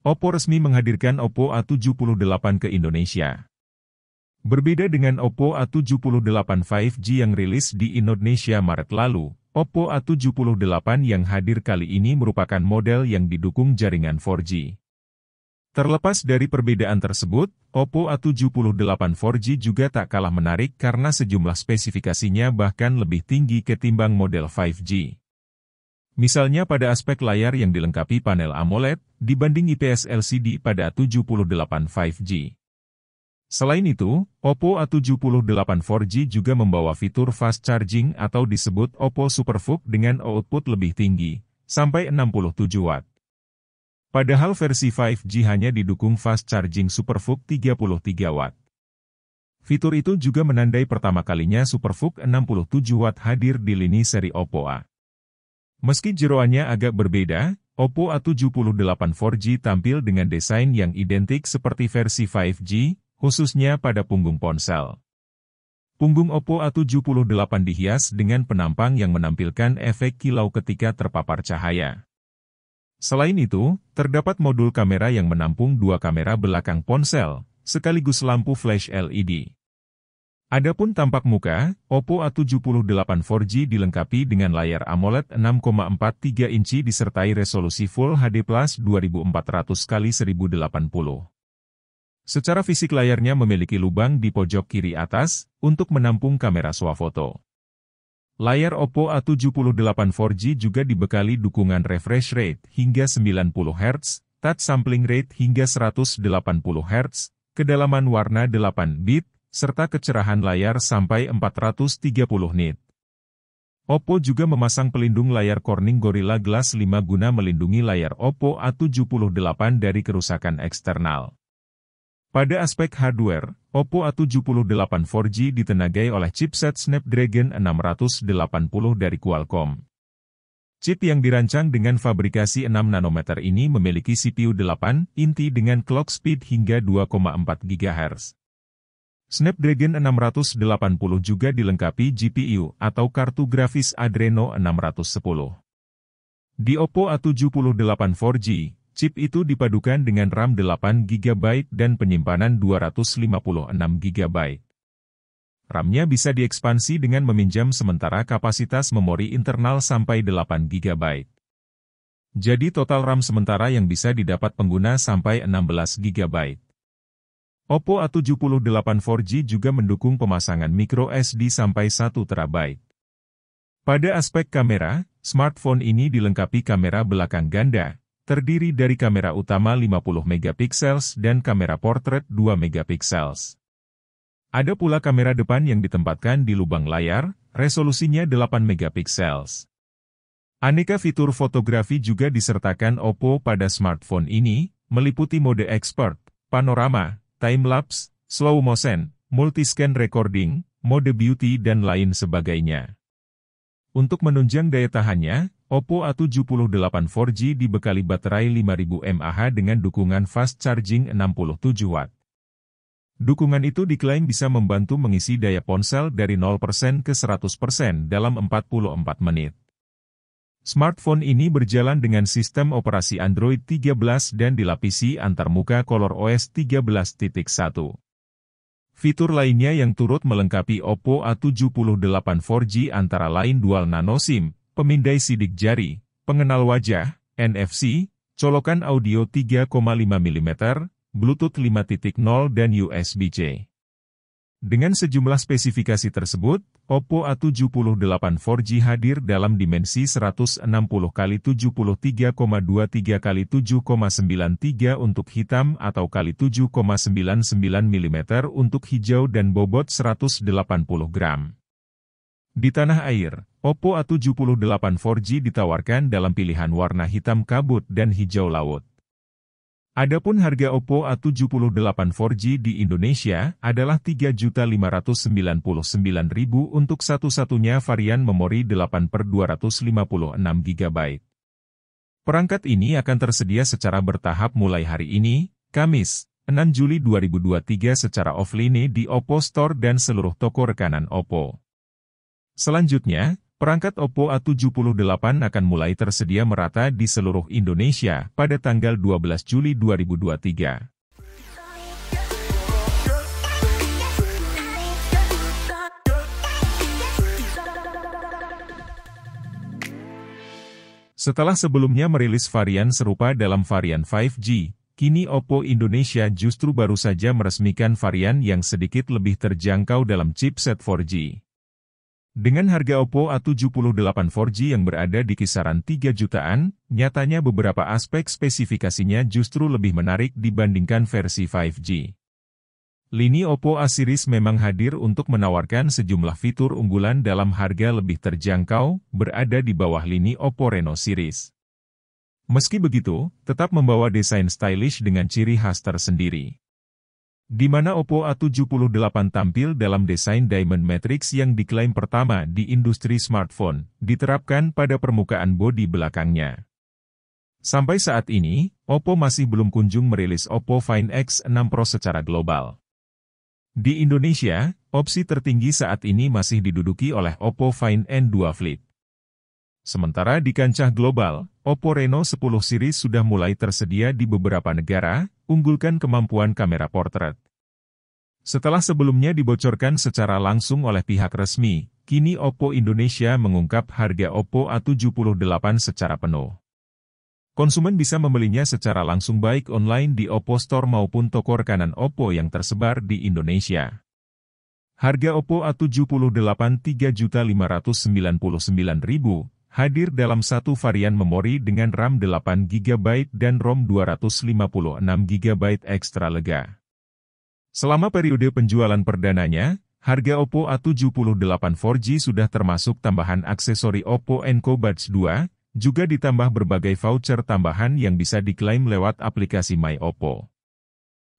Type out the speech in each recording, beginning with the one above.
Oppo resmi menghadirkan Oppo A78 ke Indonesia. Berbeda dengan Oppo A78 5G yang rilis di Indonesia Maret lalu, Oppo A78 yang hadir kali ini merupakan model yang didukung jaringan 4G. Terlepas dari perbedaan tersebut, Oppo A78 4G juga tak kalah menarik karena sejumlah spesifikasinya bahkan lebih tinggi ketimbang model 5G. Misalnya pada aspek layar yang dilengkapi panel AMOLED, dibanding IPS LCD pada A78 5G. Selain itu, Oppo A78 4G juga membawa fitur fast charging atau disebut Oppo SuperVOOC dengan output lebih tinggi, sampai 67 Watt. Padahal versi 5G hanya didukung fast charging SuperVOOC 33 Watt. Fitur itu juga menandai pertama kalinya SuperVOOC 67 Watt hadir di lini seri Oppo A. Meski jeroannya agak berbeda, Oppo A78 4G tampil dengan desain yang identik seperti versi 5G, khususnya pada punggung ponsel. Punggung Oppo A78 dihias dengan penampang yang menampilkan efek kilau ketika terpapar cahaya. Selain itu, terdapat modul kamera yang menampung dua kamera belakang ponsel, sekaligus lampu flash LED. Adapun tampak muka, Oppo A78 4G dilengkapi dengan layar AMOLED 6,43 inci disertai resolusi Full HD Plus 2400x1080. Secara fisik layarnya memiliki lubang di pojok kiri atas, untuk menampung kamera swafoto. Layar Oppo A78 4G juga dibekali dukungan refresh rate hingga 90 Hz, touch sampling rate hingga 180 Hz, kedalaman warna 8 bit, serta kecerahan layar sampai 430 nit. Oppo juga memasang pelindung layar Corning Gorilla Glass 5 guna melindungi layar Oppo A78 dari kerusakan eksternal. Pada aspek hardware, Oppo A78 4G ditenagai oleh chipset Snapdragon 680 dari Qualcomm. Chip yang dirancang dengan fabrikasi 6 nanometer ini memiliki CPU 8 inti dengan clock speed hingga 2,4 GHz. Snapdragon 680 juga dilengkapi GPU atau kartu grafis Adreno 610. Di Oppo A78 4G, chip itu dipadukan dengan RAM 8GB dan penyimpanan 256 GB. RAM-nya bisa diekspansi dengan meminjam sementara kapasitas memori internal sampai 8 GB. Jadi total RAM sementara yang bisa didapat pengguna sampai 16 GB. Oppo A78 4G juga mendukung pemasangan microSD sampai 1 TB. Pada aspek kamera, smartphone ini dilengkapi kamera belakang ganda, terdiri dari kamera utama 50 MP dan kamera portrait 2 MP. Ada pula kamera depan yang ditempatkan di lubang layar, resolusinya 8 MP. Aneka fitur fotografi juga disertakan Oppo pada smartphone ini, meliputi mode expert, panorama, time-lapse, slow motion, multiscan recording, mode beauty dan lain sebagainya. Untuk menunjang daya tahannya, Oppo A78 4G dibekali baterai 5000 mAh dengan dukungan fast charging 67 Watt. Dukungan itu diklaim bisa membantu mengisi daya ponsel dari 0% ke 100% dalam 44 menit. Smartphone ini berjalan dengan sistem operasi Android 13 dan dilapisi antarmuka ColorOS 13.1. Fitur lainnya yang turut melengkapi Oppo A78 4G antara lain dual nano SIM, pemindai sidik jari, pengenal wajah, NFC, colokan audio 3,5 mm, Bluetooth 5.0 dan USB-C. Dengan sejumlah spesifikasi tersebut, Oppo A78 4G hadir dalam dimensi 160x73,23x7,93 untuk hitam atau x7,99 mm untuk hijau dan bobot 180 gram. Di tanah air, Oppo A78 4G ditawarkan dalam pilihan warna hitam kabut dan hijau laut. Adapun harga Oppo A78 4G di Indonesia adalah Rp3.599.000 untuk satu-satunya varian memori 8/256 GB. Perangkat ini akan tersedia secara bertahap mulai hari ini, Kamis, 6 Juli 2023 secara offline di Oppo Store dan seluruh toko rekanan Oppo. Selanjutnya, Perangkat Oppo A78 akan mulai tersedia merata di seluruh Indonesia pada tanggal 12 Juli 2023. Setelah sebelumnya merilis varian serupa dalam varian 5G, kini Oppo Indonesia justru baru saja meresmikan varian yang sedikit lebih terjangkau dalam chipset 4G. Dengan harga Oppo A78 4G yang berada di kisaran 3 jutaan, nyatanya beberapa aspek spesifikasinya justru lebih menarik dibandingkan versi 5G. Lini Oppo A series memang hadir untuk menawarkan sejumlah fitur unggulan dalam harga lebih terjangkau, berada di bawah lini Oppo Reno series. Meski begitu, tetap membawa desain stylish dengan ciri khas tersendiri. Di mana Oppo A78 tampil dalam desain Diamond Matrix yang diklaim pertama di industri smartphone, diterapkan pada permukaan bodi belakangnya. Sampai saat ini, Oppo masih belum kunjung merilis Oppo Find X6 Pro secara global. Di Indonesia, opsi tertinggi saat ini masih diduduki oleh Oppo Find N2 Flip. Sementara di kancah global, Oppo Reno 10 series sudah mulai tersedia di beberapa negara, unggulkan kemampuan kamera portrait. Setelah sebelumnya dibocorkan secara langsung oleh pihak resmi, kini Oppo Indonesia mengungkap harga Oppo A78 secara penuh. Konsumen bisa membelinya secara langsung baik online di Oppo Store maupun toko rekanan Oppo yang tersebar di Indonesia. Harga Oppo A78 Rp3.599.000, hadir dalam satu varian memori dengan RAM 8GB dan ROM 256GB ekstra lega. Selama periode penjualan perdananya, harga Oppo A78 4G sudah termasuk tambahan aksesori Oppo Enco Buds 2, juga ditambah berbagai voucher tambahan yang bisa diklaim lewat aplikasi My Oppo.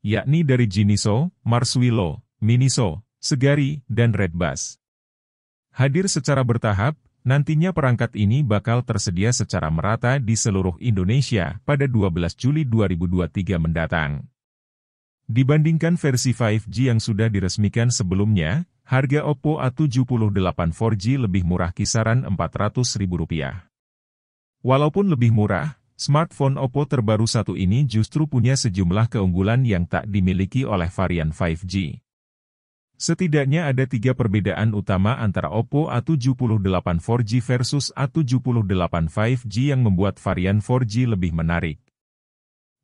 Yakni dari Jiniso, Marswilo, Miniso, Segari, dan Redbus. Hadir secara bertahap, nantinya perangkat ini bakal tersedia secara merata di seluruh Indonesia pada 12 Juli 2023 mendatang. Dibandingkan versi 5G yang sudah diresmikan sebelumnya, harga Oppo A78 4G lebih murah kisaran Rp400.000. Walaupun lebih murah, smartphone Oppo terbaru satu ini justru punya sejumlah keunggulan yang tak dimiliki oleh varian 5G. Setidaknya ada 3 perbedaan utama antara Oppo A78 4G versus A78 5G yang membuat varian 4G lebih menarik.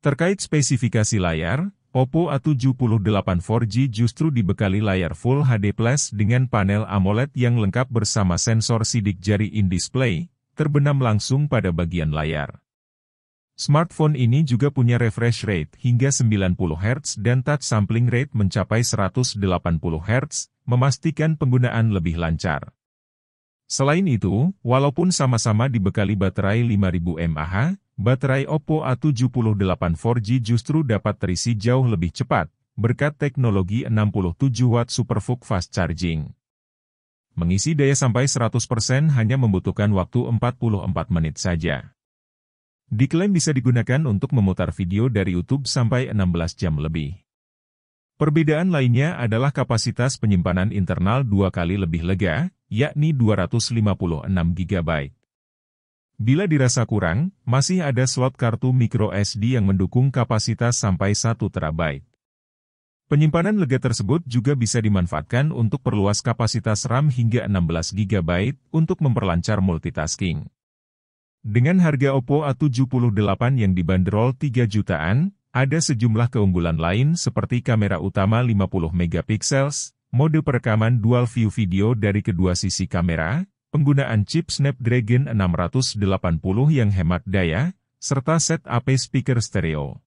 Terkait spesifikasi layar, Oppo A78 4G justru dibekali layar Full HD Plus dengan panel AMOLED yang lengkap bersama sensor sidik jari in-display, terbenam langsung pada bagian layar. Smartphone ini juga punya refresh rate hingga 90 Hz dan touch sampling rate mencapai 180 Hz, memastikan penggunaan lebih lancar. Selain itu, walaupun sama-sama dibekali baterai 5000 mAh, baterai Oppo A78 4G justru dapat terisi jauh lebih cepat, berkat teknologi 67 Watt Superfook Fast Charging. Mengisi daya sampai 100% hanya membutuhkan waktu 44 menit saja. Diklaim bisa digunakan untuk memutar video dari YouTube sampai 16 jam lebih. Perbedaan lainnya adalah kapasitas penyimpanan internal 2 kali lebih lega, yakni 256GB. Bila dirasa kurang, masih ada slot kartu microSD yang mendukung kapasitas sampai 1 TB. Penyimpanan lega tersebut juga bisa dimanfaatkan untuk perluas kapasitas RAM hingga 16GB untuk memperlancar multitasking. Dengan harga Oppo A78 yang dibanderol 3 jutaan, ada sejumlah keunggulan lain seperti kamera utama 50MP, mode perekaman dual view video dari kedua sisi kamera, penggunaan chip Snapdragon 680 yang hemat daya, serta set-up speaker stereo.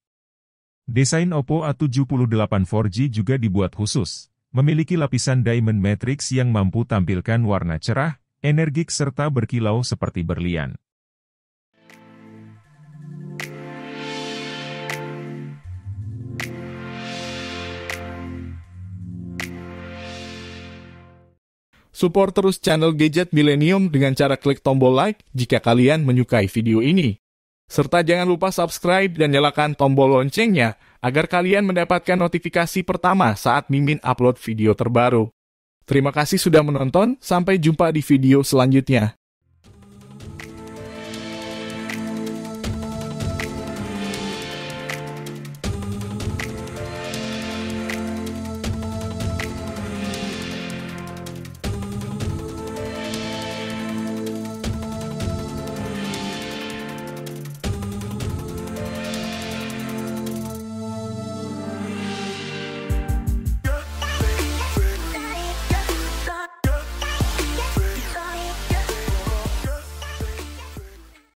Desain Oppo A78 4G juga dibuat khusus, memiliki lapisan Diamond Matrix yang mampu tampilkan warna cerah, energik serta berkilau seperti berlian. Support terus channel Gadget Millennium dengan cara klik tombol like jika kalian menyukai video ini. Serta jangan lupa subscribe dan nyalakan tombol loncengnya agar kalian mendapatkan notifikasi pertama saat Mimin upload video terbaru. Terima kasih sudah menonton, sampai jumpa di video selanjutnya.